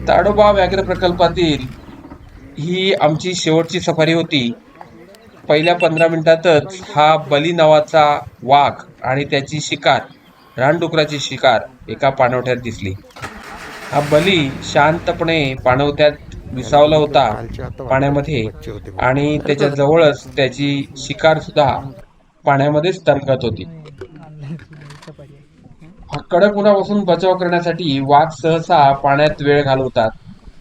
ताडोबा व्याघ्र प्रकल्पातील ही आमची शेवटची सफारी होती. पहिल्या 15 मिनिटातच हा बली नावाचा वाघ आणि त्याची शिकार, रानडुकराची शिकार एका पाणवठ्यात दिसली. हा बली शांतपणे पाणवठ्यात विसावला होता पाण्यामध्ये, आणि त्याच्या जवळच त्याची शिकार सुद्धा पाण्यामध्येच तरंगत होती. हा कडक उन्हापासून बचाव करण्यासाठी वाघ सहसा पाण्यात वेळ घालवतात,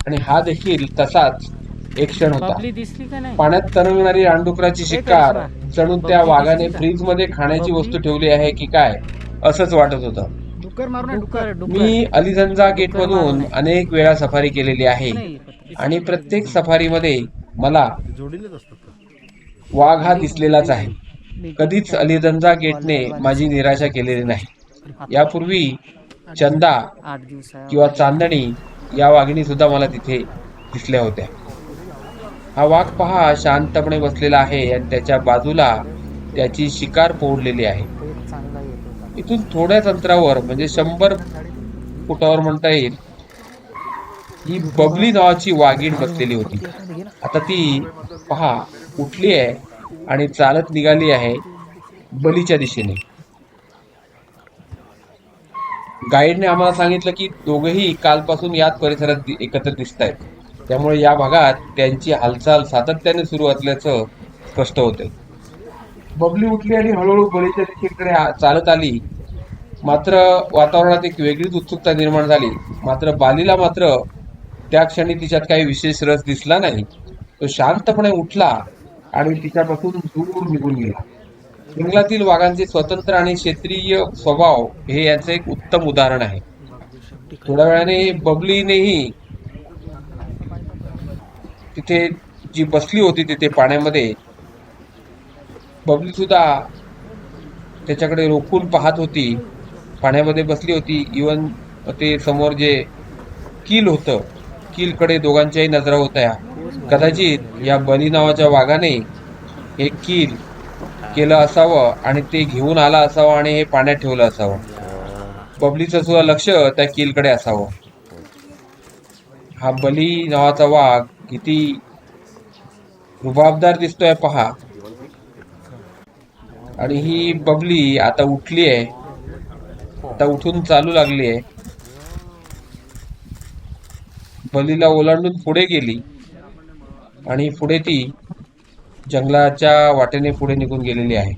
आणि हा देखील तसाच एक क्षण होता. बबली दिसली का नाही? पाण्यात तरंगणारी रानडुकराची शिकार जणू त्या बबली वाघाने दिसली का? फ्रीज मध्ये खाण्याची बबली? वस्तू ठेवली आहे की काय, असंच वाटत होतं. डुक्कर मी अलिझंजा गेट डुक्कर मारू मधून नये. अनेक वेळा सफारी केलेली आहे, नाही, आणि प्रत्येक सफारीमध्ये मला वाघ हा दिसलेलाच आहे. कधीच अलिझंजा गेटने माझी निराशा केलेली नाही. यापूर्वी चंदा 8 दिवसा किंवा चांदणी या वाघिणी सुद्धा मला तिथे दिसल्या होत्या. हा वाघ पहा शांतपणे बसलेला आहे, आणि त्याच्या बाजूला त्याची शिकार पोहोडलेली आहे. इथून थोड्याच अंतरावर म्हणजे 100 फुटावर म्हणता येईल, ही बबली नावाची वाघीण बसलेली होती. आता ती पहा उठली आहे आणि चालत निघाली आहे बलीच्या दिशेने. गाईडने आम्हाला सांगितलं की दोघेही कालपासून याच परिसरात एकत्र दिसत आहेत, त्यामुळे या भागात त्यांची हालचाल सातत्याने सुरू असल्याचं स्पष्ट होते. बबली उठली आणि हळूहळू बलीच्या दिशेकडे चालत आली. मात्र वातावरणात एक वेगळीच उत्सुकता निर्माण झाली. मात्र बालीला मात्र त्या क्षणी तिच्यात काही विशेष रस दिसला नाही. तो शांतपणे उठला आणि तिच्यापासून दूर निघून गेला. जंगलातील वाघांचे स्वतंत्र आणि क्षेत्रीय स्वभाव हे याचे एक उत्तम उदाहरण आहे. थोड्या वेळाने बबलीनेही तिथे जी बसली होती तिथे पाण्यामध्ये, बबली सुद्धा त्याच्याकडे रोखून पाहत होती. पाण्यामध्ये बसली होती. इवन ते समोर जे कील होतं, कीलकडे दोघांच्याही नजरा होत्या. कदाचित या बली नावाच्या वाघाने हे कील केलं असावं आणि ते घेऊन आला असावं आणि हे पाण्यात ठेवलं असावं. बबलीचं सुद्धा लक्ष त्या कीलकडे असावं. हा बली नावाचा वाघ किती रुबाबदार दिसतोय पहा. आणि ही बबली आता उठली आहे, आता उठून चालू लागली आहे. बलीला ओलांडून पुढे गेली आणि पुढे ती जंगलाच्या वाटेने पुढे निघून गेलेली आहे.